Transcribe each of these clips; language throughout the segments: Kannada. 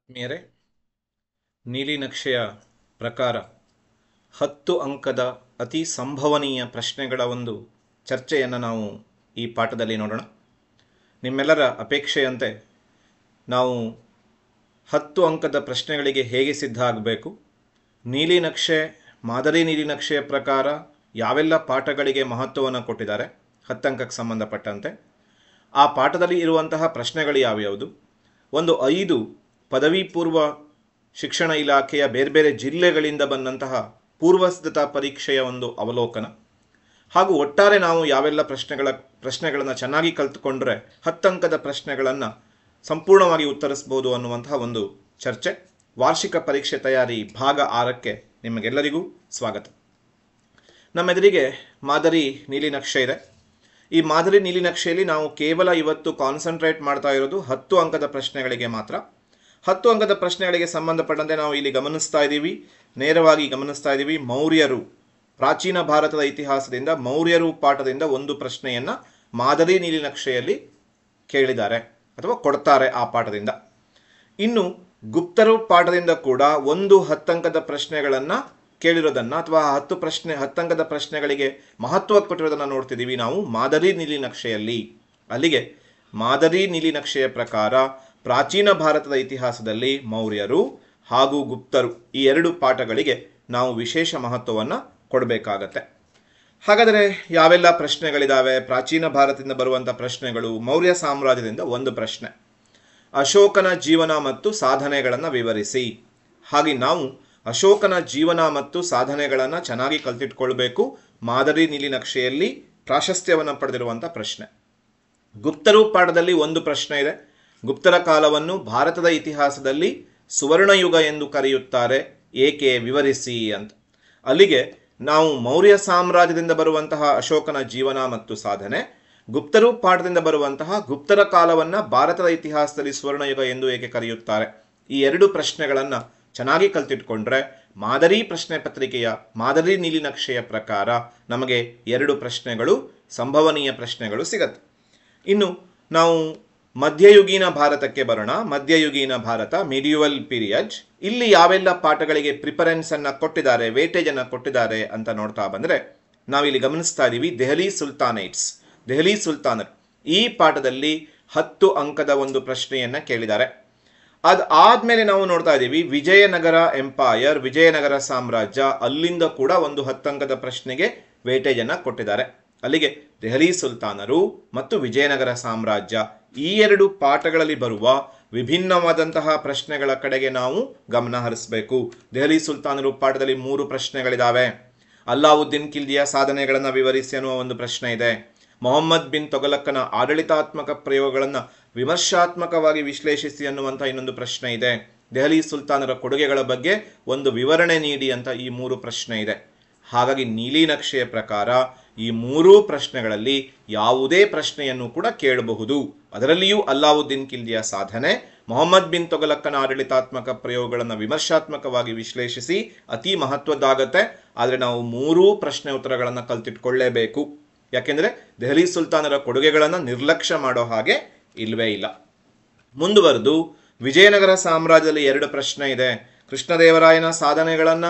ಆತ್ಮೀಯರೇ, ನೀಲಿ ನಕ್ಷೆಯ ಪ್ರಕಾರ 10 ಅಂಕದ ಅತಿ ಸಂಭವನೀಯ ಪ್ರಶ್ನೆಗಳ ಒಂದು ಚರ್ಚೆಯನ್ನು ನಾವು ಈ ಪಾಠದಲ್ಲಿ ನೋಡೋಣ. ನಿಮ್ಮೆಲ್ಲರ ಅಪೇಕ್ಷೆಯಂತೆ ನಾವು 10 ಅಂಕದ ಪ್ರಶ್ನೆಗಳಿಗೆ ಹೇಗೆ ಸಿದ್ಧ ಆಗಬೇಕು, ಮಾದರಿ ನೀಲಿ ನಕ್ಷೆಯ ಪ್ರಕಾರ ಯಾವೆಲ್ಲ ಪಾಠಗಳಿಗೆ ಮಹತ್ವವನ್ನು ಕೊಟ್ಟಿದ್ದಾರೆ 10 ಅಂಕಕ್ಕೆ ಸಂಬಂಧಪಟ್ಟಂತೆ, ಆ ಪಾಠದಲ್ಲಿ ಇರುವಂತಹ ಪ್ರಶ್ನೆಗಳು ಯಾವ್ಯಾವುದು, ಒಂದು 5 ಪದವಿ ಪೂರ್ವ ಶಿಕ್ಷಣ ಇಲಾಖೆಯ ಬೇರೆ ಬೇರೆ ಜಿಲ್ಲೆಗಳಿಂದ ಬಂದಂತಹ ಪೂರ್ವಸಿದ್ಧತಾ ಪರೀಕ್ಷೆಯ ಒಂದು ಅವಲೋಕನ, ಹಾಗೂ ಒಟ್ಟಾರೆ ನಾವು ಯಾವೆಲ್ಲ ಪ್ರಶ್ನೆಗಳನ್ನು ಚೆನ್ನಾಗಿ ಕಲಿತುಕೊಂಡ್ರೆ 10 ಅಂಕದ ಪ್ರಶ್ನೆಗಳನ್ನು ಸಂಪೂರ್ಣವಾಗಿ ಉತ್ತರಿಸ್ಬೋದು ಅನ್ನುವಂತಹ ಒಂದು ಚರ್ಚೆ. ವಾರ್ಷಿಕ ಪರೀಕ್ಷೆ ತಯಾರಿ ಭಾಗ 6ಕ್ಕೆ ನಿಮಗೆಲ್ಲರಿಗೂ ಸ್ವಾಗತ. ನಮ್ಮೆದುರಿಗೆ ಮಾದರಿ ನೀಲಿ ನಕ್ಷೆ ಇದೆ. ಈ ಮಾದರಿ ನೀಲಿ ನಕ್ಷೆಯಲ್ಲಿ ನಾವು ಕೇವಲ ಇವತ್ತು ಕಾನ್ಸಂಟ್ರೇಟ್ ಮಾಡ್ತಾ ಇರೋದು 10 ಅಂಕದ ಪ್ರಶ್ನೆಗಳಿಗೆ ಮಾತ್ರ. 10 ಅಂಕದ ಪ್ರಶ್ನೆಗಳಿಗೆ ಸಂಬಂಧಪಟ್ಟಂತೆ ನಾವು ಇಲ್ಲಿ ನೇರವಾಗಿ ಗಮನಿಸ್ತಾ ಇದ್ದೀವಿ. ಮೌರ್ಯರು, ಪ್ರಾಚೀನ ಭಾರತದ ಇತಿಹಾಸದಿಂದ ಮೌರ್ಯರು ಪಾಠದಿಂದ ಒಂದು ಪ್ರಶ್ನೆಯನ್ನು ಮಾದರಿ ನೀಲಿ ನಕ್ಷೆಯಲ್ಲಿ ಕೇಳಿದ್ದಾರೆ ಅಥವಾ ಕೊಡ್ತಾರೆ ಆ ಪಾಠದಿಂದ. ಇನ್ನು ಗುಪ್ತರು ಪಾಠದಿಂದ ಕೂಡ ಒಂದು 10 ಅಂಕದ ಪ್ರಶ್ನೆಗಳನ್ನು ಕೇಳಿರೋದನ್ನು ಅಥವಾ 10 ಅಂಕದ ಪ್ರಶ್ನೆಗಳಿಗೆ ಮಹತ್ವ ಕೊಟ್ಟಿರೋದನ್ನು ನೋಡ್ತಿದ್ದೀವಿ ನಾವು ಮಾದರಿ ನೀಲಿ ನಕ್ಷೆಯಲ್ಲಿ. ಅಲ್ಲಿಗೆ ಮಾದರಿ ನೀಲಿ ನಕ್ಷೆಯ ಪ್ರಕಾರ ಪ್ರಾಚೀನ ಭಾರತದ ಇತಿಹಾಸದಲ್ಲಿ ಮೌರ್ಯರು ಹಾಗೂ ಗುಪ್ತರು ಈ 2 ಪಾಠಗಳಿಗೆ ನಾವು ವಿಶೇಷ ಮಹತ್ವವನ್ನು ಕೊಡಬೇಕಾಗತ್ತೆ. ಹಾಗಾದರೆ ಯಾವೆಲ್ಲ ಪ್ರಶ್ನೆಗಳಿದ್ದಾವೆ? ಪ್ರಾಚೀನ ಭಾರತದಿಂದ ಬರುವಂಥ ಪ್ರಶ್ನೆಗಳು. ಮೌರ್ಯ ಸಾಮ್ರಾಜ್ಯದಿಂದ ಒಂದು ಪ್ರಶ್ನೆ, ಅಶೋಕನ ಜೀವನ ಮತ್ತು ಸಾಧನೆಗಳನ್ನು ವಿವರಿಸಿ. ಹಾಗೆ ನಾವು ಅಶೋಕನ ಜೀವನ ಮತ್ತು ಸಾಧನೆಗಳನ್ನು ಚೆನ್ನಾಗಿ ಕಲ್ತಿಟ್ಕೊಳ್ಬೇಕು. ಮಾದರಿ ನೀಲಿ ನಕ್ಷೆಯಲ್ಲಿ ಪ್ರಾಶಸ್ತ್ಯವನ್ನು ಪಡೆದಿರುವಂಥ ಪ್ರಶ್ನೆ. ಗುಪ್ತರು ಪಾಠದಲ್ಲಿ ಒಂದು ಪ್ರಶ್ನೆ ಇದೆ. ಗುಪ್ತರ ಕಾಲವನ್ನು ಭಾರತದ ಇತಿಹಾಸದಲ್ಲಿ ಸುವರ್ಣಯುಗ ಎಂದು ಕರೆಯುತ್ತಾರೆ, ಏಕೆ? ವಿವರಿಸಿ ಅಂತ. ಅಲ್ಲಿಗೆ ನಾವು ಮೌರ್ಯ ಸಾಮ್ರಾಜ್ಯದಿಂದ ಬರುವಂತಹ ಅಶೋಕನ ಜೀವನ ಮತ್ತು ಸಾಧನೆ, ಗುಪ್ತರು ಪಾಠದಿಂದ ಬರುವಂತಹ ಗುಪ್ತರ ಕಾಲವನ್ನು ಭಾರತದ ಇತಿಹಾಸದಲ್ಲಿ ಸುವರ್ಣಯುಗ ಎಂದು ಏಕೆ ಕರೆಯುತ್ತಾರೆ, ಈ 2 ಪ್ರಶ್ನೆಗಳನ್ನು ಚೆನ್ನಾಗಿ ಕಲ್ತಿಟ್ಕೊಂಡ್ರೆ ಮಾದರಿ ಪ್ರಶ್ನೆ ಪತ್ರಿಕೆಯ ಮಾದರಿ ನೀಲಿ ನಕ್ಷೆಯ ಪ್ರಕಾರ ನಮಗೆ 2 ಪ್ರಶ್ನೆಗಳು, ಸಂಭವನೀಯ ಪ್ರಶ್ನೆಗಳು ಸಿಗತ್ತೆ. ಇನ್ನು ನಾವು ಮಧ್ಯಯುಗೀನ ಭಾರತಕ್ಕೆ ಬರೋಣ. ಮಧ್ಯಯುಗೀನ ಭಾರತ, ಮಿಡಿಯುವಲ್ ಪೀರಿಯಡ್, ಇಲ್ಲಿ ಯಾವೆಲ್ಲ ಪಾಠಗಳಿಗೆ ಪ್ರಿಫರೆನ್ಸ್ ಅನ್ನು ಕೊಟ್ಟಿದ್ದಾರೆ, ವೇಟೇಜ್ ಅನ್ನು ಕೊಟ್ಟಿದ್ದಾರೆ ಅಂತ ನೋಡ್ತಾ ಬಂದರೆ ನಾವಿಲ್ಲಿ ಗಮನಿಸ್ತಾ ಇದ್ದೀವಿ. ದೆಹಲಿ ಸುಲ್ತಾನರು ಈ ಪಾಠದಲ್ಲಿ 10 ಅಂಕದ ಒಂದು ಪ್ರಶ್ನೆಯನ್ನು ಕೇಳಿದ್ದಾರೆ. ಅದಾದ್ಮೇಲೆ ನಾವು ನೋಡ್ತಾ ಇದ್ದೀವಿ ವಿಜಯನಗರ ಎಂಪೈರ್, ವಿಜಯನಗರ ಸಾಮ್ರಾಜ್ಯ, ಅಲ್ಲಿಂದ ಕೂಡ ಒಂದು 10 ಅಂಕದ ಪ್ರಶ್ನೆಗೆ ವೇಟೇಜ್ ಅನ್ನು ಕೊಟ್ಟಿದ್ದಾರೆ. ಅಲ್ಲಿಗೆ ದೆಹಲಿ ಸುಲ್ತಾನರು ಮತ್ತು ವಿಜಯನಗರ ಸಾಮ್ರಾಜ್ಯ ಈ 2 ಪಾಠಗಳಲ್ಲಿ ಬರುವ ವಿಭಿನ್ನವಾದಂತಹ ಪ್ರಶ್ನೆಗಳ ಕಡೆಗೆ ನಾವು ಗಮನ ಹರಿಸಬೇಕು. ದೆಹಲಿ ಸುಲ್ತಾನರು ಪಾಠದಲ್ಲಿ 3 ಪ್ರಶ್ನೆಗಳಿದ್ದಾವೆ. ಅಲ್ಲಾವುದ್ದೀನ್ ಖಿಲ್ಜಿಯ ಸಾಧನೆಗಳನ್ನು ವಿವರಿಸಿ ಅನ್ನುವ ಒಂದು ಪ್ರಶ್ನೆ ಇದೆ. ಮೊಹಮ್ಮದ್ ಬಿನ್ ತೊಗಲಕ್ಕನ ಆಡಳಿತಾತ್ಮಕ ಪ್ರಯೋಗಗಳನ್ನು ವಿಮರ್ಶಾತ್ಮಕವಾಗಿ ವಿಶ್ಲೇಷಿಸಿ ಅನ್ನುವಂಥ ಇನ್ನೊಂದು ಪ್ರಶ್ನೆ ಇದೆ. ದೆಹಲಿ ಸುಲ್ತಾನರ ಕೊಡುಗೆಗಳ ಬಗ್ಗೆ ಒಂದು ವಿವರಣೆ ನೀಡಿ ಅಂತ ಈ 3 ಪ್ರಶ್ನೆ ಇದೆ. ಹಾಗಾಗಿ ನೀಲಿ ನಕ್ಷೆಯ ಪ್ರಕಾರ ಈ 3 ಪ್ರಶ್ನೆಗಳಲ್ಲಿ ಯಾವುದೇ ಪ್ರಶ್ನೆಯನ್ನು ಕೂಡ ಕೇಳಬಹುದು. ಅದರಲ್ಲಿಯೂ ಅಲ್ಲಾವುದ್ದೀನ್ ಖಿಲ್ಜಿಯ ಸಾಧನೆ, ಮೊಹಮ್ಮದ್ ಬಿನ್ ತೊಗಲಕ್ಕನ ಆಡಳಿತಾತ್ಮಕ ಪ್ರಯೋಗಗಳನ್ನು ವಿಮರ್ಶಾತ್ಮಕವಾಗಿ ವಿಶ್ಲೇಷಿಸಿ ಅತಿ ಮಹತ್ವದ್ದಾಗತ್ತೆ. ಆದರೆ ನಾವು 3 ಪ್ರಶ್ನೆ ಉತ್ತರಗಳನ್ನು ಕಲ್ತಿಟ್ಕೊಳ್ಳೇಬೇಕು. ಯಾಕೆಂದರೆ ದೆಹಲಿ ಸುಲ್ತಾನರ ಕೊಡುಗೆಗಳನ್ನು ನಿರ್ಲಕ್ಷ್ಯ ಮಾಡೋ ಹಾಗೆ ಇಲ್ವೇ ಇಲ್ಲ. ಮುಂದುವರೆದು ವಿಜಯನಗರ ಸಾಮ್ರಾಜ್ಯದಲ್ಲಿ 2 ಪ್ರಶ್ನೆ ಇದೆ. ಕೃಷ್ಣದೇವರಾಯನ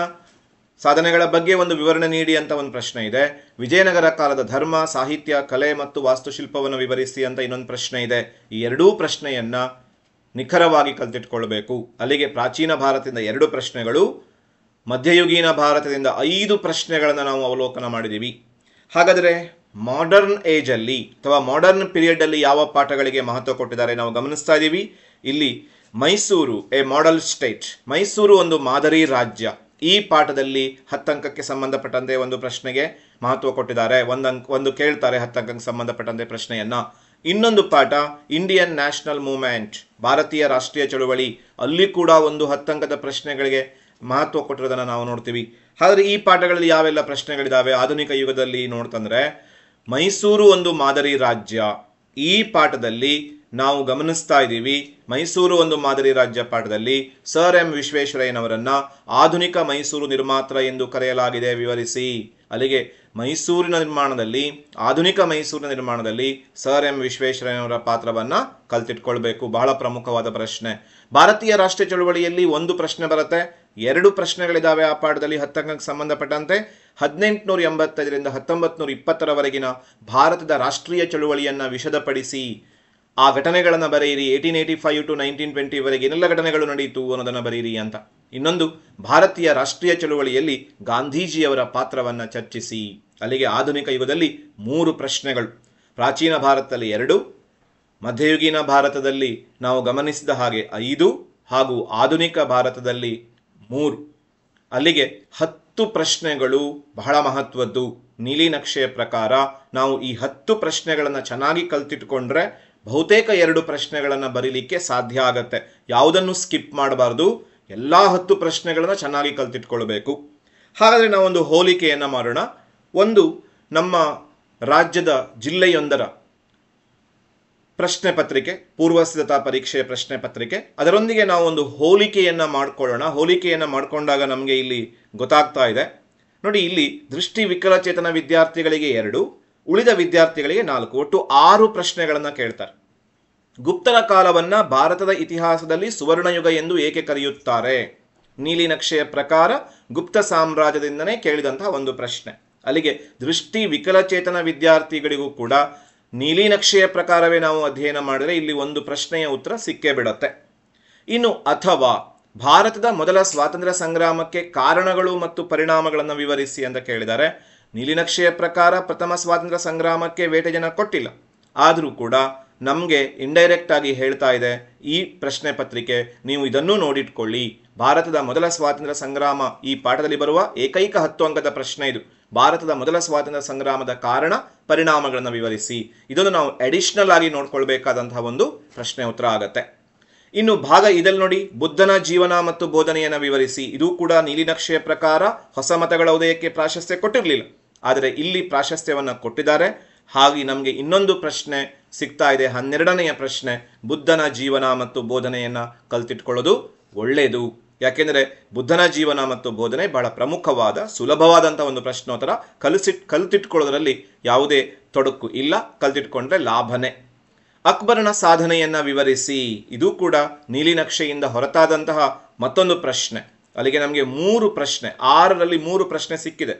ಸಾಧನೆಗಳ ಬಗ್ಗೆ ಒಂದು ವಿವರಣೆ ನೀಡಿ ಅಂತ ಒಂದು ಪ್ರಶ್ನೆ ಇದೆ. ವಿಜಯನಗರ ಕಾಲದ ಧರ್ಮ, ಸಾಹಿತ್ಯ, ಕಲೆ ಮತ್ತು ವಾಸ್ತುಶಿಲ್ಪವನ್ನು ವಿವರಿಸಿ ಅಂತ ಇನ್ನೊಂದು ಪ್ರಶ್ನೆ ಇದೆ. ಈ 2 ಪ್ರಶ್ನೆಯನ್ನ ನಿಖರವಾಗಿ ಕಲ್ತಿಟ್ಕೊಳ್ಬೇಕು. ಅಲ್ಲಿಗೆ ಪ್ರಾಚೀನ ಭಾರತದಿಂದ 2 ಪ್ರಶ್ನೆಗಳು, ಮಧ್ಯಯುಗೀನ ಭಾರತದಿಂದ 5 ಪ್ರಶ್ನೆಗಳನ್ನು ನಾವು ಅವಲೋಕನ ಮಾಡಿದ್ದೀವಿ. ಹಾಗಾದರೆ ಮಾಡರ್ನ್ ಏಜಲ್ಲಿ ಅಥವಾ ಮಾಡರ್ನ್ ಪೀರಿಯಡ್ ಅಲ್ಲಿ ಯಾವ ಪಾಠಗಳಿಗೆ ಮಹತ್ವ ಕೊಟ್ಟಿದ್ದಾರೆ ನಾವು ಗಮನಿಸ್ತಾ ಇದ್ದೀವಿ. ಇಲ್ಲಿ Mysuru A model state, Mysuru ಒಂದು ಮಾದರಿ ರಾಜ್ಯ, ಈ ಪಾಠದಲ್ಲಿ 10 ಅಂಕಕ್ಕೆ ಸಂಬಂಧಪಟ್ಟಂತೆ ಒಂದು ಪ್ರಶ್ನೆಗೆ ಮಹತ್ವ ಕೊಟ್ಟಿದ್ದಾರೆ. ಒಂದು ಕೇಳ್ತಾರೆ 10 ಅಂಕಕ್ಕೆ ಸಂಬಂಧಪಟ್ಟಂತೆ ಪ್ರಶ್ನೆಯನ್ನ. ಇನ್ನೊಂದು ಪಾಠ ಇಂಡಿಯನ್ ನ್ಯಾಷನಲ್ ಮೂವ್ಮೆಂಟ್, ಭಾರತೀಯ ರಾಷ್ಟ್ರೀಯ ಚಳುವಳಿ, ಅಲ್ಲಿ ಕೂಡ ಒಂದು 10 ಅಂಕದ ಪ್ರಶ್ನೆಗಳಿಗೆ ಮಹತ್ವ ಕೊಟ್ಟಿರೋದನ್ನು ನಾವು ನೋಡ್ತೀವಿ. ಹಾಗಾದ್ರೆ ಈ ಪಾಠಗಳಲ್ಲಿ ಯಾವೆಲ್ಲ ಪ್ರಶ್ನೆಗಳಿದಾವೆ ಆಧುನಿಕ ಯುಗದಲ್ಲಿ ನೋಡ್ತಂದ್ರೆ, ಮೈಸೂರು ಒಂದು ಮಾದರಿ ರಾಜ್ಯ, ಈ ಪಾಠದಲ್ಲಿ ನಾವು ಗಮನಿಸ್ತಾ ಇದ್ದೀವಿ. ಮೈಸೂರು ಒಂದು ಮಾದರಿ ರಾಜ್ಯ ಪಾಠದಲ್ಲಿ ಸರ್ ಎಂ ವಿಶ್ವೇಶ್ವರಯ್ಯನವರನ್ನ ಆಧುನಿಕ ಮೈಸೂರು ನಿರ್ಮಾತ್ರ ಎಂದು ಕರೆಯಲಾಗಿದೆ, ವಿವರಿಸಿ. ಅಲ್ಲಿಗೆ ಮೈಸೂರಿನ ನಿರ್ಮಾಣದಲ್ಲಿ, ಆಧುನಿಕ ಮೈಸೂರಿನ ನಿರ್ಮಾಣದಲ್ಲಿ ಸರ್ ಎಂ ವಿಶ್ವೇಶ್ವರಯ್ಯನವರ ಪಾತ್ರವನ್ನು ಕಲ್ತಿಟ್ಕೊಳ್ಬೇಕು. ಬಹಳ ಪ್ರಮುಖವಾದ ಪ್ರಶ್ನೆ. ಭಾರತೀಯ ರಾಷ್ಟ್ರೀಯ ಚಳುವಳಿಯಲ್ಲಿ ಒಂದು ಪ್ರಶ್ನೆ ಬರುತ್ತೆ, 2 ಪ್ರಶ್ನೆಗಳಿದ್ದಾವೆ ಆ ಪಾಠದಲ್ಲಿ 10 ಅಂಕಕ್ಕೆ ಸಂಬಂಧಪಟ್ಟಂತೆ. 1885ರಿಂದ 1920ರವರೆಗಿನ ಭಾರತದ ರಾಷ್ಟ್ರೀಯ ಚಳುವಳಿಯನ್ನು ವಿಶದಪಡಿಸಿ ಆ ಘಟನೆಗಳನ್ನು ಬರೆಯಿರಿ. 1885 to 1920ವರೆಗೆ ಏನೆಲ್ಲ ಘಟನೆಗಳು ನಡೆಯಿತು ಅನ್ನೋದನ್ನು ಬರೆಯಿರಿ ಅಂತ. ಇನ್ನೊಂದು, ಭಾರತೀಯ ರಾಷ್ಟ್ರೀಯ ಚಳುವಳಿಯಲ್ಲಿ ಗಾಂಧೀಜಿಯವರ ಪಾತ್ರವನ್ನು ಚರ್ಚಿಸಿ. ಅಲ್ಲಿಗೆ ಆಧುನಿಕ ಯುಗದಲ್ಲಿ 3 ಪ್ರಶ್ನೆಗಳು. ಪ್ರಾಚೀನ ಭಾರತದಲ್ಲಿ 2, ಮಧ್ಯಯುಗೀನ ಭಾರತದಲ್ಲಿ ನಾವು ಗಮನಿಸಿದ ಹಾಗೆ 5 ಹಾಗೂ ಆಧುನಿಕ ಭಾರತದಲ್ಲಿ 3. ಅಲ್ಲಿಗೆ 10 ಪ್ರಶ್ನೆಗಳು ಬಹಳ ಮಹತ್ವದ್ದು. ನೀಲಿನಕ್ಷೆಯ ಪ್ರಕಾರ ನಾವು ಈ 10 ಪ್ರಶ್ನೆಗಳನ್ನು ಚೆನ್ನಾಗಿ ಕಲ್ತಿಟ್ಕೊಂಡ್ರೆ ಬಹುತೇಕ 2 ಪ್ರಶ್ನೆಗಳನ್ನು ಬರೀಲಿಕ್ಕೆ ಸಾಧ್ಯ ಆಗತ್ತೆ. ಯಾವುದನ್ನು ಸ್ಕಿಪ್ ಮಾಡಬಾರ್ದು, ಎಲ್ಲ 10 ಪ್ರಶ್ನೆಗಳನ್ನು ಚೆನ್ನಾಗಿ ಕಲ್ತಿಟ್ಕೊಳ್ಬೇಕು. ಹಾಗಾದರೆ ನಾವೊಂದು ಹೋಲಿಕೆಯನ್ನು ಮಾಡೋಣ. ಒಂದು, ನಮ್ಮ ರಾಜ್ಯದ ಜಿಲ್ಲೆಯೊಂದರ ಪ್ರಶ್ನೆ ಪತ್ರಿಕೆ, ಪೂರ್ವ ಸಿದ್ಧತಾ ಪರೀಕ್ಷೆಯ ಪ್ರಶ್ನೆ ಪತ್ರಿಕೆ, ಅದರೊಂದಿಗೆ ನಾವು ಒಂದು ಹೋಲಿಕೆಯನ್ನು ಮಾಡಿಕೊಳ್ಳೋಣ. ಹೋಲಿಕೆಯನ್ನು ಮಾಡಿಕೊಂಡಾಗ ನಮಗೆ ಇಲ್ಲಿ ಗೊತ್ತಾಗ್ತಾ ಇದೆ ನೋಡಿ. ಇಲ್ಲಿ ದೃಷ್ಟಿ ವಿಕಲಚೇತನ ವಿದ್ಯಾರ್ಥಿಗಳಿಗೆ 2, ಉಳಿದ ವಿದ್ಯಾರ್ಥಿಗಳಿಗೆ 4, ಒಟ್ಟು 6 ಪ್ರಶ್ನೆಗಳನ್ನು ಕೇಳ್ತಾರೆ. ಗುಪ್ತರ ಕಾಲವನ್ನು ಭಾರತದ ಇತಿಹಾಸದಲ್ಲಿ ಸುವರ್ಣಯುಗ ಎಂದು ಏಕೆ ಕರೆಯುತ್ತಾರೆ? ನೀಲಿನಕ್ಷೆಯ ಪ್ರಕಾರ ಗುಪ್ತ ಸಾಮ್ರಾಜ್ಯದಿಂದನೇ ಕೇಳಿದಂತಹ ಒಂದು ಪ್ರಶ್ನೆ. ಅಲ್ಲಿಗೆ ದೃಷ್ಟಿ ವಿಕಲಚೇತನ ವಿದ್ಯಾರ್ಥಿಗಳಿಗೂ ಕೂಡ ನೀಲಿನಕ್ಷೆಯ ಪ್ರಕಾರವೇ ನಾವು ಅಧ್ಯಯನ ಮಾಡಿದರೆ ಇಲ್ಲಿ ಒಂದು ಪ್ರಶ್ನೆಯ ಉತ್ತರ ಸಿಕ್ಕೇ ಬಿಡುತ್ತೆ. ಇನ್ನು ಅಥವಾ ಭಾರತದ ಮೊದಲ ಸ್ವಾತಂತ್ರ್ಯ ಸಂಗ್ರಾಮಕ್ಕೆ ಕಾರಣಗಳು ಮತ್ತು ಪರಿಣಾಮಗಳನ್ನು ವಿವರಿಸಿ ಅಂತ ಕೇಳಿದ್ದಾರೆ. ನೀಲಿನಕ್ಷೆಯ ಪ್ರಕಾರ ಪ್ರಥಮ ಸ್ವಾತಂತ್ರ್ಯ ಸಂಗ್ರಾಮಕ್ಕೆ ವೇಟೇಜನ್ನು ಕೊಟ್ಟಿಲ್ಲ, ಆದರೂ ಕೂಡ ನಮಗೆ ಇಂಡೈರೆಕ್ಟ್ ಆಗಿ ಹೇಳ್ತಾ ಇದೆ ಈ ಪ್ರಶ್ನೆ ಪತ್ರಿಕೆ, ನೀವು ಇದನ್ನು ನೋಡಿಟ್ಕೊಳ್ಳಿ. ಭಾರತದ ಮೊದಲ ಸ್ವಾತಂತ್ರ್ಯ ಸಂಗ್ರಾಮ ಈ ಪಾಠದಲ್ಲಿ ಬರುವ ಏಕೈಕ 10 ಅಂಕದ ಪ್ರಶ್ನೆ ಇದು. ಭಾರತದ ಮೊದಲ ಸ್ವಾತಂತ್ರ್ಯ ಸಂಗ್ರಾಮದ ಕಾರಣ ಪರಿಣಾಮಗಳನ್ನು ವಿವರಿಸಿ. ಇದನ್ನು ನಾವು ಅಡಿಷನಲ್ ಆಗಿ ನೋಡ್ಕೊಳ್ಬೇಕಾದಂತಹ ಒಂದು ಪ್ರಶ್ನೆ ಉತ್ತರ ಆಗತ್ತೆ. ಇನ್ನು ಭಾಗ ಇದರಲ್ಲಿ ನೋಡಿ, ಬುದ್ಧನ ಜೀವನ ಮತ್ತು ಬೋಧನೆಯನ್ನು ವಿವರಿಸಿ. ಇದು ಕೂಡ ನೀಲಿನಕ್ಷೆಯ ಪ್ರಕಾರ ಹೊಸ ಮತಗಳ ಉದಯಕ್ಕೆ ಪ್ರಾಶಸ್ತ್ಯ ಕೊಟ್ಟಿರಲಿಲ್ಲ, ಆದರೆ ಇಲ್ಲಿ ಪ್ರಾಶಸ್ತ್ಯವನ್ನು ಕೊಟ್ಟಿದ್ದಾರೆ. ಹಾಗೆ ನಮಗೆ ಇನ್ನೊಂದು ಪ್ರಶ್ನೆ ಸಿಗ್ತಾ ಇದೆ, 12ನೆಯ ಪ್ರಶ್ನೆ. ಬುದ್ಧನ ಜೀವನ ಮತ್ತು ಬೋಧನೆಯನ್ನು ಕಲ್ತಿಟ್ಕೊಳ್ಳೋದು ಒಳ್ಳೆಯದು. ಯಾಕೆಂದರೆ ಬುದ್ಧನ ಜೀವನ ಮತ್ತು ಬೋಧನೆ ಬಹಳ ಪ್ರಮುಖವಾದ ಸುಲಭವಾದಂಥ ಒಂದು ಪ್ರಶ್ನೋತ್ತರ. ಕಲ್ತಿಟ್ಕೊಳ್ಳೋದ್ರಲ್ಲಿ ಯಾವುದೇ ತೊಡಕು ಇಲ್ಲ, ಕಲ್ತಿಟ್ಕೊಂಡ್ರೆ ಲಾಭನೇ. ಅಕ್ಬರನ ಸಾಧನೆಯನ್ನು ವಿವರಿಸಿ. ಇದು ಕೂಡ ನೀಲಿನಕ್ಷೆಯಿಂದ ಹೊರತಾದಂತಹ ಮತ್ತೊಂದು ಪ್ರಶ್ನೆ. ಅಲ್ಲಿಗೆ ನಮಗೆ 3 ಪ್ರಶ್ನೆ, 6ರಲ್ಲಿ 3 ಪ್ರಶ್ನೆ ಸಿಕ್ಕಿದೆ.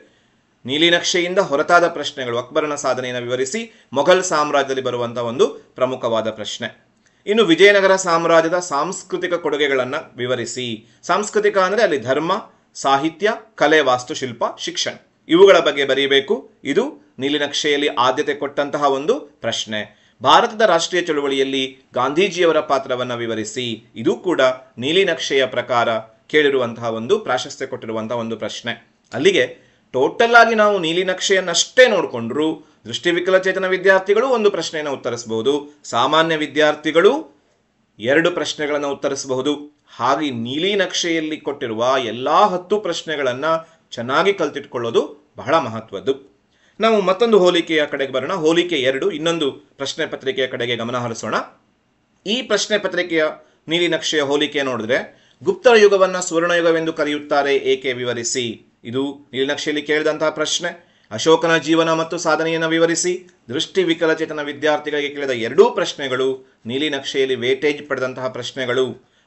ನೀಲಿನಕ್ಷೆಯಿಂದ ಹೊರತಾದ ಪ್ರಶ್ನೆಗಳು. ಅಕ್ಬರನ ಸಾಧನೆಯನ್ನು ವಿವರಿಸಿ ಮೊಘಲ್ ಸಾಮ್ರಾಜ್ಯದಲ್ಲಿ ಬರುವಂತಹ ಒಂದು ಪ್ರಮುಖವಾದ ಪ್ರಶ್ನೆ. ಇನ್ನು ವಿಜಯನಗರ ಸಾಮ್ರಾಜ್ಯದ ಸಾಂಸ್ಕೃತಿಕ ಕೊಡುಗೆಗಳನ್ನು ವಿವರಿಸಿ. ಸಾಂಸ್ಕೃತಿಕ ಅಂದರೆ ಅಲ್ಲಿ ಧರ್ಮ, ಸಾಹಿತ್ಯ, ಕಲೆ, ವಾಸ್ತುಶಿಲ್ಪ, ಶಿಕ್ಷಣ ಇವುಗಳ ಬಗ್ಗೆ ಬರೀಬೇಕು. ಇದು ನೀಲಿನಕ್ಷೆಯಲ್ಲಿ ಆದ್ಯತೆ ಕೊಟ್ಟಂತಹ ಒಂದು ಪ್ರಶ್ನೆ. ಭಾರತದ ರಾಷ್ಟ್ರೀಯ ಚಳುವಳಿಯಲ್ಲಿ ಗಾಂಧೀಜಿಯವರ ಪಾತ್ರವನ್ನು ವಿವರಿಸಿ. ಇದು ಕೂಡ ನೀಲಿನಕ್ಷೆಯ ಪ್ರಕಾರ ಕೇಳಿರುವಂತಹ ಒಂದು ಪ್ರಾಶಸ್ತ್ಯ ಕೊಟ್ಟಿರುವಂತಹ ಒಂದು ಪ್ರಶ್ನೆ. ಅಲ್ಲಿಗೆ ಟೋಟಲ್ ಆಗಿ ನಾವು ನೀಲಿನಕ್ಷೆಯನ್ನಷ್ಟೇ ನೋಡಿಕೊಂಡ್ರು ದೃಷ್ಟಿ ವಿಕಲಚೇತನ ವಿದ್ಯಾರ್ಥಿಗಳು ಒಂದು ಪ್ರಶ್ನೆಯನ್ನು ಉತ್ತರಿಸಬಹುದು, ಸಾಮಾನ್ಯ ವಿದ್ಯಾರ್ಥಿಗಳು 2 ಪ್ರಶ್ನೆಗಳನ್ನು ಉತ್ತರಿಸಬಹುದು. ಹಾಗೆ ನೀಲಿನಕ್ಷೆಯಲ್ಲಿ ಕೊಟ್ಟಿರುವ ಎಲ್ಲ 10 ಪ್ರಶ್ನೆಗಳನ್ನು ಚೆನ್ನಾಗಿ ಕಲ್ತಿಟ್ಕೊಳ್ಳೋದು ಬಹಳ ಮಹತ್ವದ್ದು. ನಾವು ಮತ್ತೊಂದು ಹೋಲಿಕೆಯ ಕಡೆಗೆ ಬರೋಣ. ಹೋಲಿಕೆ 2, ಇನ್ನೊಂದು ಪ್ರಶ್ನೆ ಪತ್ರಿಕೆಯ ಕಡೆಗೆ ಗಮನ ಹರಿಸೋಣ. ಈ ಪ್ರಶ್ನೆ ಪತ್ರಿಕೆಯ ನೀಲಿನಕ್ಷೆಯ ಹೋಲಿಕೆ ನೋಡಿದ್ರೆ, ಗುಪ್ತರ ಯುಗವನ್ನು ಸುವರ್ಣಯುಗವೆಂದು ಕರೆಯುತ್ತಾರೆ, ಏಕೆ ವಿವರಿಸಿ. ಇದು ನೀಲಿನಕ್ಷೆಯಲ್ಲಿ ಕೇಳಿದಂತಹ ಪ್ರಶ್ನೆ. ಅಶೋಕನ ಜೀವನ ಮತ್ತು ಸಾಧನೆಯನ್ನು ವಿವರಿಸಿ. ದೃಷ್ಟಿ ವಿಕಲಚೇತನ ವಿದ್ಯಾರ್ಥಿಗಳಿಗೆ ಕೇಳಿದ 2 ಪ್ರಶ್ನೆಗಳು ನೀಲಿನಕ್ಷೆಯಲ್ಲಿ ವೇಟೇಜ್ ಪಡೆದಂತಹ ಪ್ರಶ್ನೆಗಳು.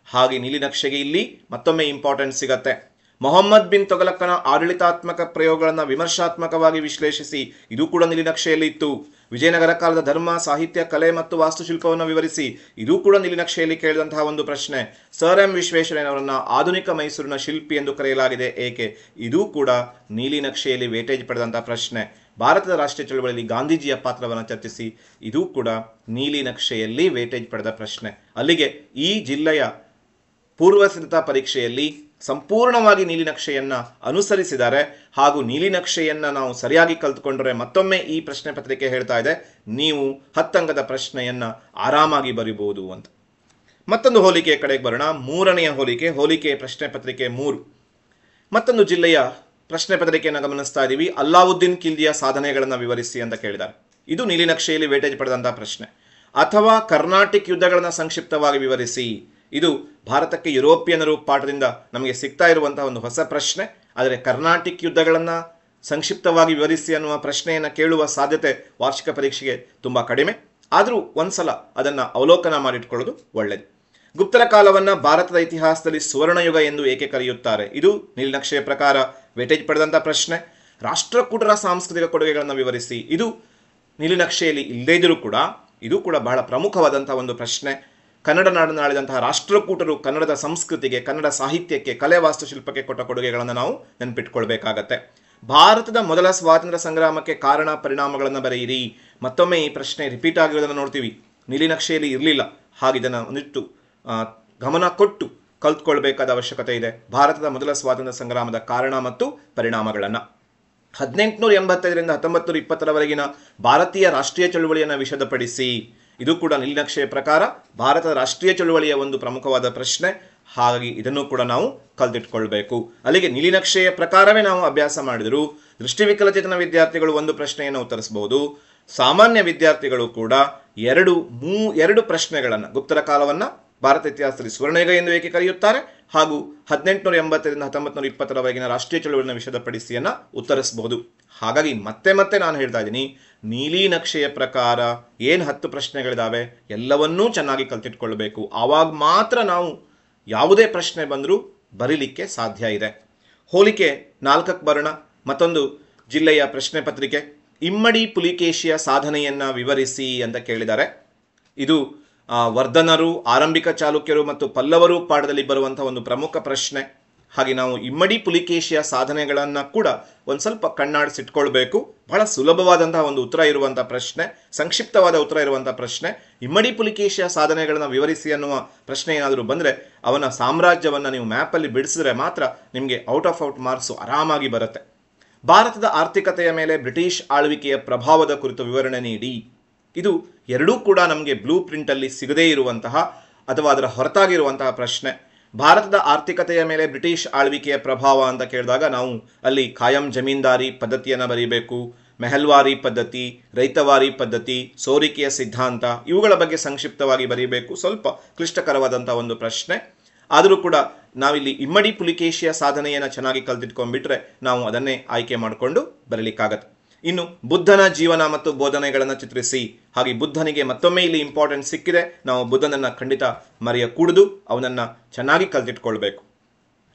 ಹಾಗೆ ನೀಲಿನಕ್ಷೆಗೆ ಇಲ್ಲಿ ಮತ್ತೊಮ್ಮೆ ಇಂಪಾರ್ಟೆನ್ಸ್ ಸಿಗತ್ತೆ. ಮೊಹಮ್ಮದ್ ಬಿನ್ ತೊಗಲಕ್ಕನ ಆಡಳಿತಾತ್ಮಕ ಪ್ರಯೋಗಗಳನ್ನು ವಿಮರ್ಶಾತ್ಮಕವಾಗಿ ವಿಶ್ಲೇಷಿಸಿ. ಇದು ಕೂಡ ನೀಲಿನಕ್ಷೆಯಲ್ಲಿ ಇತ್ತು. ವಿಜಯನಗರ ಕಾಲದ ಧರ್ಮ, ಸಾಹಿತ್ಯ, ಕಲೆ ಮತ್ತು ವಾಸ್ತುಶಿಲ್ಪವನ್ನು ವಿವರಿಸಿ. ಇದು ಕೂಡ ನೀಲಿನಕ್ಷೆಯಲ್ಲಿ ಕೇಳಿದಂತಹ ಒಂದು ಪ್ರಶ್ನೆ. ಸರ್ ಎಂ ವಿಶ್ವೇಶ್ವರಯ್ಯನವರನ್ನ ಆಧುನಿಕ ಮೈಸೂರಿನ ಶಿಲ್ಪಿ ಎಂದು ಕರೆಯಲಾಗಿದೆ, ಏಕೆ. ಇದು ಕೂಡ ನೀಲಿನಕ್ಷೆಯಲ್ಲಿ ವೇಟೇಜ್ ಪಡೆದಂತಹ ಪ್ರಶ್ನೆ. ಭಾರತದ ರಾಷ್ಟ್ರೀಯ ಚಳವಳಿಯಲ್ಲಿ ಗಾಂಧೀಜಿಯ ಪಾತ್ರವನ್ನು ಚರ್ಚಿಸಿ. ಇದು ಕೂಡ ನೀಲಿನಕ್ಷೆಯಲ್ಲಿ ವೇಟೇಜ್ ಪಡೆದ ಪ್ರಶ್ನೆ. ಅಲ್ಲಿಗೆ ಈ ಜಿಲ್ಲೆಯ ಪೂರ್ವ ಸಿದ್ಧತಾ ಪರೀಕ್ಷೆಯಲ್ಲಿ ಸಂಪೂರ್ಣವಾಗಿ ನೀಲಿನಕ್ಷೆಯನ್ನು ಅನುಸರಿಸಿದ್ದಾರೆ. ಹಾಗೂ ನೀಲಿನಕ್ಷೆಯನ್ನು ನಾವು ಸರಿಯಾಗಿ ಕಲ್ತ್ಕೊಂಡ್ರೆ ಮತ್ತೊಮ್ಮೆ ಈ ಪ್ರಶ್ನೆ ಪತ್ರಿಕೆ ಹೇಳ್ತಾ ಇದೆ, ನೀವು 10 ಅಂಕದ ಪ್ರಶ್ನೆಯನ್ನು ಆರಾಮಾಗಿ ಬರಿಬಹುದು ಅಂತ. ಮತ್ತೊಂದು ಹೋಲಿಕೆಯ ಕಡೆಗೆ ಬರೋಣ. 3ನೆಯ ಹೋಲಿಕೆ, ಹೋಲಿಕೆ ಪ್ರಶ್ನೆ ಪತ್ರಿಕೆ 3. ಮತ್ತೊಂದು ಜಿಲ್ಲೆಯ ಪ್ರಶ್ನೆ ಪತ್ರಿಕೆಯನ್ನು ಗಮನಿಸ್ತಾ ಇದ್ದೀವಿ. ಅಲ್ಲಾವುದ್ದೀನ್ ಖಿಲ್ಜಿಯ ಸಾಧನೆಗಳನ್ನು ವಿವರಿಸಿ ಅಂತ ಕೇಳಿದ್ದಾರೆ. ಇದು ನೀಲಿನಕ್ಷೆಯಲ್ಲಿ ವೇಟೇಜ್ ಪಡೆದಂತಹ ಪ್ರಶ್ನೆ. ಅಥವಾ ಕರ್ನಾಟಿಕ್ ಯುದ್ಧಗಳನ್ನು ಸಂಕ್ಷಿಪ್ತವಾಗಿ ವಿವರಿಸಿ. ಇದು ಭಾರತಕ್ಕೆ ಯುರೋಪಿಯನರು ಪಾಠದಿಂದ ನಮಗೆ ಸಿಗ್ತಾ ಇರುವಂತಹ ಒಂದು ಹೊಸ ಪ್ರಶ್ನೆ. ಆದರೆ ಕರ್ನಾಟಿಕ್ ಯುದ್ಧಗಳನ್ನು ಸಂಕ್ಷಿಪ್ತವಾಗಿ ವಿವರಿಸಿ ಅನ್ನುವ ಪ್ರಶ್ನೆಯನ್ನು ಕೇಳುವ ಸಾಧ್ಯತೆ ವಾರ್ಷಿಕ ಪರೀಕ್ಷೆಗೆ ತುಂಬ ಕಡಿಮೆ. ಆದರೂ ಒಂದ್ಸಲ ಅದನ್ನು ಅವಲೋಕನ ಮಾಡಿಟ್ಕೊಳ್ಳೋದು ಒಳ್ಳೆಯದು. ಗುಪ್ತರ ಕಾಲವನ್ನು ಭಾರತದ ಇತಿಹಾಸದಲ್ಲಿ ಸುವರ್ಣಯುಗ ಎಂದು ಏಕೆ ಕರೆಯುತ್ತಾರೆ? ಇದು ನೀಲನಕ್ಷೆಯ ಪ್ರಕಾರ ವೇಟೇಜ್ ಪಡೆದಂಥ ಪ್ರಶ್ನೆ. ರಾಷ್ಟ್ರಕೂಟರ ಸಾಂಸ್ಕೃತಿಕ ಕೊಡುಗೆಗಳನ್ನು ವಿವರಿಸಿ. ಇದು ನೀಲನಕ್ಷೆಯಲ್ಲಿ ಇಲ್ಲದೇ ಇದ್ದರೂ ಕೂಡ ಇದು ಕೂಡ ಬಹಳ ಪ್ರಮುಖವಾದಂಥ ಒಂದು ಪ್ರಶ್ನೆ. ಕನ್ನಡ ನಾಡನ್ನು ಆಳಿದಂತಹ ರಾಷ್ಟ್ರಕೂಟರು ಕನ್ನಡದ ಸಂಸ್ಕೃತಿಗೆ, ಕನ್ನಡ ಸಾಹಿತ್ಯಕ್ಕೆ, ಕಲೆ ವಾಸ್ತುಶಿಲ್ಪಕ್ಕೆ ಕೊಟ್ಟ ಕೊಡುಗೆಗಳನ್ನು ನಾವು ನೆನಪಿಟ್ಕೊಳ್ಬೇಕಾಗತ್ತೆ. ಭಾರತದ ಮೊದಲ ಸ್ವಾತಂತ್ರ್ಯ ಸಂಗ್ರಾಮಕ್ಕೆ ಕಾರಣ ಪರಿಣಾಮಗಳನ್ನು ಬರೆಯಿರಿ. ಮತ್ತೊಮ್ಮೆ ಈ ಪ್ರಶ್ನೆ ರಿಪೀಟ್ ಆಗಿರೋದನ್ನು ನೋಡ್ತೀವಿ. ನೀಲಿನಕ್ಷೆಯಲ್ಲಿ ಇರಲಿಲ್ಲ. ಹಾಗಿದನ್ನು ಒಂದಿಟ್ಟು ಗಮನ ಕೊಟ್ಟು ಕಲ್ತ್ಕೊಳ್ಬೇಕಾದ ಅವಶ್ಯಕತೆ ಇದೆ. ಭಾರತದ ಮೊದಲ ಸ್ವಾತಂತ್ರ್ಯ ಸಂಗ್ರಾಮದ ಕಾರಣ ಮತ್ತು ಪರಿಣಾಮಗಳನ್ನು 1885ರಿಂದ 1920ರವರೆಗಿನ ಭಾರತೀಯ ರಾಷ್ಟ್ರೀಯ ಚಳುವಳಿಯನ್ನು ವಿಶದಪಡಿಸಿ. ಇದು ಕೂಡ ನೀಲನಕ್ಷೆಯ ಪ್ರಕಾರ ಭಾರತದ ರಾಷ್ಟ್ರೀಯ ಚಳುವಳಿಯ ಒಂದು ಪ್ರಮುಖವಾದ ಪ್ರಶ್ನೆ. ಹಾಗಾಗಿ ಇದನ್ನು ಕೂಡ ನಾವು ಕಲ್ತಿಟ್ಕೊಳ್ಬೇಕು. ಅಲ್ಲಿಗೆ ನೀಲಿನಕ್ಷೆಯ ಪ್ರಕಾರವೇ ನಾವು ಅಭ್ಯಾಸ ಮಾಡಿದರೂ ದೃಷ್ಟಿವಿಕಲಚೇತನ ವಿದ್ಯಾರ್ಥಿಗಳು ಒಂದು ಪ್ರಶ್ನೆಯನ್ನು ಉತ್ತರಿಸಬಹುದು. ಸಾಮಾನ್ಯ ವಿದ್ಯಾರ್ಥಿಗಳು ಕೂಡ ಎರಡು ಪ್ರಶ್ನೆಗಳನ್ನು, ಗುಪ್ತರ ಕಾಲವನ್ನು ಭಾರತ ಇತಿಹಾಸದಲ್ಲಿ ಸುವರ್ಣಯುಗ ಎಂದು ಏಕೆ ಕರೆಯುತ್ತಾರೆ ಹಾಗೂ 1885ರಿಂದ 1920ರವರೆಗಿನ ರಾಷ್ಟ್ರೀಯ ಚಳುವಳಿಯನ್ನು ವಿಶದಪಡಿಸಿಯನ್ನು ಉತ್ತರಿಸಬಹುದು. ಹಾಗಾಗಿ ಮತ್ತೆ ನಾನು ಹೇಳ್ತಾ ಇದ್ದೀನಿ, ನೀಲಿನಕ್ಷೆಯ ಪ್ರಕಾರ ಏನು 10 ಪ್ರಶ್ನೆಗಳಿದ್ದಾವೆ ಎಲ್ಲವನ್ನೂ ಚೆನ್ನಾಗಿ ಕಲ್ತಿಟ್ಕೊಳ್ಬೇಕು. ಆವಾಗ ಮಾತ್ರ ನಾವು ಯಾವುದೇ ಪ್ರಶ್ನೆ ಬಂದರೂ ಬರೀಲಿಕ್ಕೆ ಸಾಧ್ಯ ಇದೆ. ಹೋಲಿಕೆ 4ಕ್ಕೆ ಬರೋಣ. ಮತ್ತೊಂದು ಜಿಲ್ಲೆಯ ಪ್ರಶ್ನೆ ಪತ್ರಿಕೆ. ಇಮ್ಮಡಿ ಪುಲಿಕೇಶಿಯ ಸಾಧನೆಯನ್ನು ವಿವರಿಸಿ ಅಂತ ಕೇಳಿದ್ದಾರೆ. ಇದು ವರ್ಧನರು, ಆರಂಭಿಕ ಚಾಲುಕ್ಯರು ಮತ್ತು ಪಲ್ಲವರು ಪಾಠದಲ್ಲಿ ಬರುವಂಥ ಒಂದು ಪ್ರಮುಖ ಪ್ರಶ್ನೆ. ಹಾಗೆ ನಾವು ಇಮ್ಮಡಿ ಪುಲಿಕೇಶಿಯ ಸಾಧನೆಗಳನ್ನು ಕೂಡ ಒಂದು ಸ್ವಲ್ಪ ಕಣ್ಣಾಡಿಸಿಟ್ಕೊಳ್ಬೇಕು. ಬಹಳ ಸುಲಭವಾದಂತಹ ಒಂದು ಉತ್ತರ ಇರುವಂಥ ಪ್ರಶ್ನೆ, ಸಂಕ್ಷಿಪ್ತವಾದ ಉತ್ತರ ಇರುವಂಥ ಪ್ರಶ್ನೆ. ಇಮ್ಮಡಿ ಪುಲಿಕೇಶಿಯ ಸಾಧನೆಗಳನ್ನು ವಿವರಿಸಿ ಅನ್ನುವ ಪ್ರಶ್ನೆ ಏನಾದರೂ ಬಂದರೆ ಅವನ ಸಾಮ್ರಾಜ್ಯವನ್ನು ನೀವು ಮ್ಯಾಪಲ್ಲಿ ಬಿಡಿಸಿದ್ರೆ ಮಾತ್ರ ನಿಮಗೆ ಔಟ್ ಆಫ್ ಮಾರ್ಕ್ಸು ಆರಾಮಾಗಿ ಬರುತ್ತೆ. ಭಾರತದ ಆರ್ಥಿಕತೆಯ ಮೇಲೆ ಬ್ರಿಟಿಷ್ ಆಳ್ವಿಕೆಯ ಪ್ರಭಾವದ ಕುರಿತು ವಿವರಣೆ ನೀಡಿ. ಇದು ಎರಡೂ ಕೂಡ ನಮಗೆ ಬ್ಲೂ ಪ್ರಿಂಟಲ್ಲಿ ಸಿಗದೇ ಇರುವಂತಹ ಅಥವಾ ಅದರ ಹೊರತಾಗಿರುವಂತಹ ಪ್ರಶ್ನೆ. ಭಾರತದ ಆರ್ಥಿಕತೆಯ ಮೇಲೆ ಬ್ರಿಟಿಷ್ ಆಳ್ವಿಕೆಯ ಪ್ರಭಾವ ಅಂತ ಕೇಳಿದಾಗ ನಾವು ಅಲ್ಲಿ ಖಾಯಂ ಜಮೀನ್ದಾರಿ ಪದ್ಧತಿಯನ್ನು ಬರೀಬೇಕು, ಮೆಹಲ್ವಾರಿ ಪದ್ಧತಿ, ರೈತವಾರಿ ಪದ್ಧತಿ, ಸೋರಿಕೆಯ ಸಿದ್ಧಾಂತ, ಇವುಗಳ ಬಗ್ಗೆ ಸಂಕ್ಷಿಪ್ತವಾಗಿ ಬರೀಬೇಕು. ಸ್ವಲ್ಪ ಕ್ಲಿಷ್ಟಕರವಾದಂಥ ಒಂದು ಪ್ರಶ್ನೆ. ಆದರೂ ಕೂಡ ನಾವಿಲ್ಲಿ ಇಮ್ಮಡಿ ಪುಲಿಕೇಶಿಯ ಸಾಧನೆಯನ್ನು ಚೆನ್ನಾಗಿ ಕಲ್ತಿಟ್ಕೊಂಡ್ಬಿಟ್ರೆ ನಾವು ಅದನ್ನೇ ಆಯ್ಕೆ ಮಾಡಿಕೊಂಡು ಬರಲಿಕ್ಕಾಗತ್ತೆ. ಇನ್ನು ಬುದ್ಧನ ಜೀವನ ಮತ್ತು ಬೋಧನೆಗಳನ್ನು ಚಿತ್ರಿಸಿ. ಹಾಗೆ ಬುದ್ಧನಿಗೆ ಮತ್ತೊಮ್ಮೆ ಇಲ್ಲಿ ಇಂಪಾರ್ಟೆನ್ಸ್ ಸಿಕ್ಕಿದೆ. ನಾವು ಬುದ್ಧನನ್ನು ಖಂಡಿತ ಮರೆಯಕೂಡದು, ಅವನನ್ನು ಚೆನ್ನಾಗಿ ಕಲ್ತಿಟ್ಕೊಳ್ಬೇಕು.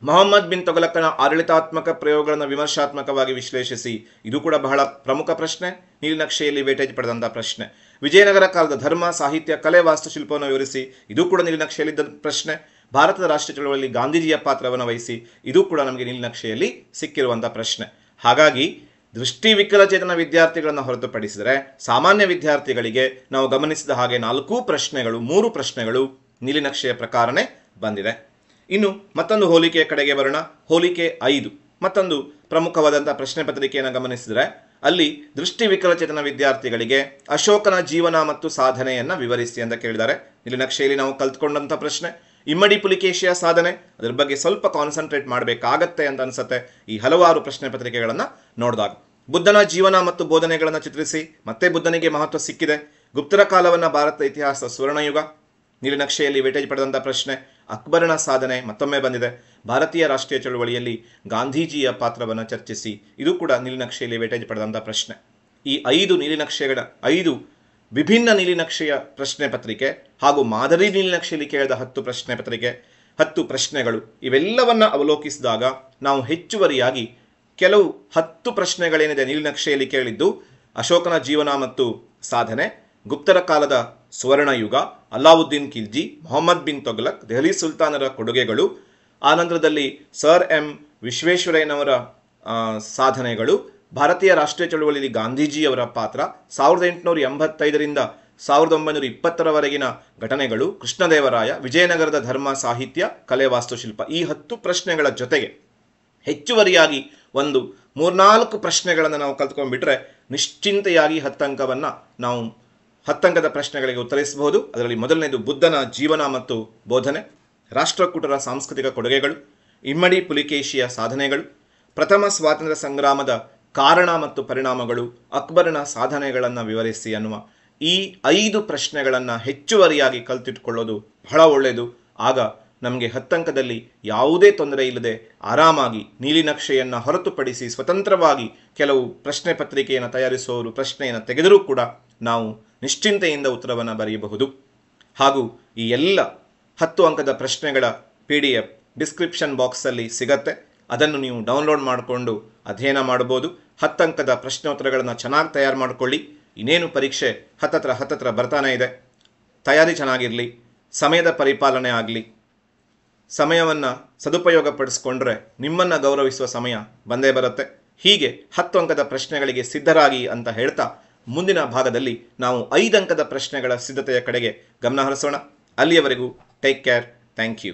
ಮೊಹಮ್ಮದ್ ಬಿನ್ ತೊಗಲಕನ ಆಡಳಿತಾತ್ಮಕ ಪ್ರಯೋಗಗಳನ್ನು ವಿಮರ್ಶಾತ್ಮಕವಾಗಿ ವಿಶ್ಲೇಷಿಸಿ. ಇದು ಕೂಡ ಬಹಳ ಪ್ರಮುಖ ಪ್ರಶ್ನೆ, ನೀಲನಕ್ಷೆಯಲ್ಲಿ ವೇಟೇಜ್ ಪಡೆದಂಥ ಪ್ರಶ್ನೆ. ವಿಜಯನಗರ ಕಾಲದ ಧರ್ಮ, ಸಾಹಿತ್ಯ, ಕಲೆ, ವಾಸ್ತುಶಿಲ್ಪವನ್ನು ವಿವರಿಸಿ. ಇದು ಕೂಡ ನೀಲನಕ್ಷೆಯಲ್ಲಿದ್ದ ಪ್ರಶ್ನೆ. ಭಾರತದ ರಾಷ್ಟ್ರೀಯ ಚಳವಳಿಯಲ್ಲಿ ಗಾಂಧೀಜಿಯ ಪಾತ್ರವನ್ನು ವಹಿಸಿ. ಇದು ಕೂಡ ನಮಗೆ ನೀಲನಕ್ಷೆಯಲ್ಲಿ ಸಿಕ್ಕಿರುವಂಥ ಪ್ರಶ್ನೆ. ಹಾಗಾಗಿ ದೃಷ್ಟಿವಿಕಲಚೇತನ ವಿದ್ಯಾರ್ಥಿಗಳನ್ನು ಹೊರತುಪಡಿಸಿದರೆ ಸಾಮಾನ್ಯ ವಿದ್ಯಾರ್ಥಿಗಳಿಗೆ ನಾವು ಗಮನಿಸಿದ ಹಾಗೆ 3 ಪ್ರಶ್ನೆಗಳು ನೀಲಿನಕ್ಷೆಯ ಪ್ರಕಾರನೇ ಬಂದಿದೆ. ಇನ್ನು ಮತ್ತೊಂದು ಹೋಲಿಕೆಯ ಕಡೆಗೆ ಬರೋಣ. ಹೋಲಿಕೆ 5 ಮತ್ತೊಂದು ಪ್ರಮುಖವಾದಂಥ ಪ್ರಶ್ನೆ ಪತ್ರಿಕೆಯನ್ನು ಗಮನಿಸಿದರೆ ಅಲ್ಲಿ ದೃಷ್ಟಿವಿಕಲಚೇತನ ವಿದ್ಯಾರ್ಥಿಗಳಿಗೆ ಅಶೋಕನ ಜೀವನ ಮತ್ತು ಸಾಧನೆಯನ್ನು ವಿವರಿಸಿ ಅಂತ ಕೇಳಿದ್ದಾರೆ. ನೀಲಿನಕ್ಷೆಯಲ್ಲಿ ನಾವು ಕಲ್ತ್ಕೊಂಡಂಥ ಪ್ರಶ್ನೆ. ಇಮ್ಮಡಿ ಪುಲಿಕೇಶಿಯ ಸಾಧನೆ, ಅದರ ಬಗ್ಗೆ ಸ್ವಲ್ಪ ಕಾನ್ಸಂಟ್ರೇಟ್ ಮಾಡಬೇಕಾಗತ್ತೆ ಅಂತ ಅನಿಸುತ್ತೆ ಈ ಹಲವಾರು ಪ್ರಶ್ನೆ ಪತ್ರಿಕೆಗಳನ್ನು ನೋಡಿದಾಗ. ಬುದ್ಧನ ಜೀವನ ಮತ್ತು ಬೋಧನೆಗಳನ್ನು ಚಿತ್ರಿಸಿ. ಮತ್ತೆ ಬುದ್ಧನಿಗೆ ಮಹತ್ವ ಸಿಕ್ಕಿದೆ. ಗುಪ್ತರ ಕಾಲವನ್ನು ಭಾರತ ಇತಿಹಾಸ ಸುವರ್ಣಯುಗ, ನೀಲನಕ್ಷೆಯಲ್ಲಿ ವೇಟೇಜ್ ಪಡೆದಂಥ ಪ್ರಶ್ನೆ. ಅಕ್ಬರನ ಸಾಧನೆ ಮತ್ತೊಮ್ಮೆ ಬಂದಿದೆ. ಭಾರತೀಯ ರಾಷ್ಟ್ರೀಯ ಚಳವಳಿಯಲ್ಲಿ ಗಾಂಧೀಜಿಯ ಪಾತ್ರವನ್ನು ಚರ್ಚಿಸಿ. ಇದು ಕೂಡ ನೀಲನಕ್ಷೆಯಲ್ಲಿ ವೇಟೇಜ್ ಪಡೆದಂಥ ಪ್ರಶ್ನೆ. ಈ 5 ವಿಭಿನ್ನ ನೀಲಿನಕ್ಷೆಯ ಪ್ರಶ್ನೆ ಪತ್ರಿಕೆ ಹಾಗೂ ಮಾದರಿ ನೀಲಿನಕ್ಷೆಯಲ್ಲಿ ಕೇಳಿದ 10 ಪ್ರಶ್ನೆ ಪತ್ರಿಕೆ, 10 ಪ್ರಶ್ನೆಗಳು, ಇವೆಲ್ಲವನ್ನು ಅವಲೋಕಿಸಿದಾಗ ನಾವು ಹೆಚ್ಚುವರಿಯಾಗಿ ಕೆಲವು 10 ಪ್ರಶ್ನೆಗಳೇನಿದೆ ನೀಲಿನಕ್ಷೆಯಲ್ಲಿ ಕೇಳಿದ್ದು ಅಶೋಕನ ಜೀವನ ಮತ್ತು ಸಾಧನೆ, ಗುಪ್ತರ ಕಾಲದ ಸುವರ್ಣಯುಗ, ಅಲಾವುದ್ದೀನ್ ಖಿಲ್ಜಿ, ಮೊಹಮ್ಮದ್ ಬಿನ್ ತೊಗಲಕ್, ದೆಹಲಿ ಸುಲ್ತಾನರ ಕೊಡುಗೆಗಳು, ಆನಂತರದಲ್ಲಿ ಸರ್ ಎಂ ವಿಶ್ವೇಶ್ವರಯ್ಯನವರ ಸಾಧನೆಗಳು, ಭಾರತೀಯ ರಾಷ್ಟ್ರೀಯ ಚಳವಳಿಯಲ್ಲಿ ಗಾಂಧೀಜಿಯವರ ಪಾತ್ರ, 1885ರಿಂದ 1920ರವರೆಗಿನ ಘಟನೆಗಳು, ಕೃಷ್ಣದೇವರಾಯ, ವಿಜಯನಗರದ ಧರ್ಮ, ಸಾಹಿತ್ಯ, ಕಲೆ, ವಾಸ್ತುಶಿಲ್ಪ, ಈ 10 ಪ್ರಶ್ನೆಗಳ ಜೊತೆಗೆ ಹೆಚ್ಚುವರಿಯಾಗಿ ಒಂದು 3-4 ಪ್ರಶ್ನೆಗಳನ್ನು ನಾವು ಕಲ್ತ್ಕೊಂಡ್ಬಿಟ್ರೆ ನಿಶ್ಚಿಂತೆಯಾಗಿ 10 ಅಂಕವನ್ನು ನಾವು 10 ಅಂಕದ ಪ್ರಶ್ನೆಗಳಿಗೆ ಉತ್ತರಿಸಬಹುದು. ಅದರಲ್ಲಿ ಮೊದಲನೇದು ಬುದ್ಧನ ಜೀವನ ಮತ್ತು ಬೋಧನೆ, ರಾಷ್ಟ್ರಕೂಟರ ಸಾಂಸ್ಕೃತಿಕ ಕೊಡುಗೆಗಳು, ಇಮ್ಮಡಿ ಪುಲಿಕೇಶಿಯ ಸಾಧನೆಗಳು, ಪ್ರಥಮ ಸ್ವಾತಂತ್ರ್ಯ ಸಂಗ್ರಾಮದ ಕಾರಣ ಮತ್ತು ಪರಿಣಾಮಗಳು, ಅಕ್ಬರನ ಸಾಧನೆಗಳನ್ನು ವಿವರಿಸಿ ಅನ್ನುವ ಈ 5 ಪ್ರಶ್ನೆಗಳನ್ನು ಹೆಚ್ಚುವರಿಯಾಗಿ ಕಲ್ತಿಟ್ಕೊಳ್ಳೋದು ಬಹಳ ಒಳ್ಳೆಯದು. ಆಗ ನಮಗೆ 10 ಅಂಕದಲ್ಲಿ ಯಾವುದೇ ತೊಂದರೆ ಇಲ್ಲದೆ ಆರಾಮಾಗಿ ನೀಲಿನಕ್ಷೆಯನ್ನು ಹೊರತುಪಡಿಸಿ ಸ್ವತಂತ್ರವಾಗಿ ಕೆಲವು ಪ್ರಶ್ನೆ ಪತ್ರಿಕೆಯನ್ನು ತಯಾರಿಸುವವರು ಪ್ರಶ್ನೆಯನ್ನು ತೆಗೆದರೂ ಕೂಡ ನಾವು ನಿಶ್ಚಿಂತೆಯಿಂದ ಉತ್ತರವನ್ನು ಬರೆಯಬಹುದು. ಹಾಗೂ ಈ ಎಲ್ಲ 10 ಅಂಕದ ಪ್ರಶ್ನೆಗಳ PDF ಡಿಸ್ಕ್ರಿಪ್ಷನ್ ಬಾಕ್ಸಲ್ಲಿ ಸಿಗತ್ತೆ. ಅದನ್ನು ನೀವು ಡೌನ್ಲೋಡ್ ಮಾಡಿಕೊಂಡು ಅಧ್ಯಯನ ಮಾಡ್ಬೋದು. 10 ಅಂಕದ ಪ್ರಶ್ನೋತ್ತರಗಳನ್ನು ಚೆನ್ನಾಗಿ ತಯಾರು ಮಾಡಿಕೊಳ್ಳಿ. ಇನ್ನೇನು ಪರೀಕ್ಷೆ ಹತ್ತತ್ರ ಬರ್ತಾನೆ ಇದೆ. ತಯಾರಿ ಚೆನ್ನಾಗಿರಲಿ, ಸಮಯದ ಪರಿಪಾಲನೆ ಆಗಲಿ. ಸಮಯವನ್ನು ಸದುಪಯೋಗಪಡಿಸ್ಕೊಂಡ್ರೆ ನಿಮ್ಮನ್ನು ಗೌರವಿಸುವ ಸಮಯ ಬಂದೇ ಬರುತ್ತೆ. ಹೀಗೆ 10 ಅಂಕದ ಪ್ರಶ್ನೆಗಳಿಗೆ ಸಿದ್ಧರಾಗಿ ಅಂತ ಹೇಳ್ತಾ ಮುಂದಿನ ಭಾಗದಲ್ಲಿ ನಾವು 5 ಅಂಕದ ಪ್ರಶ್ನೆಗಳ ಸಿದ್ಧತೆಯ ಕಡೆಗೆ ಗಮನ ಹರಿಸೋಣ. ಅಲ್ಲಿಯವರೆಗೂ ಟೇಕ್ ಕೇರ್. Thank you.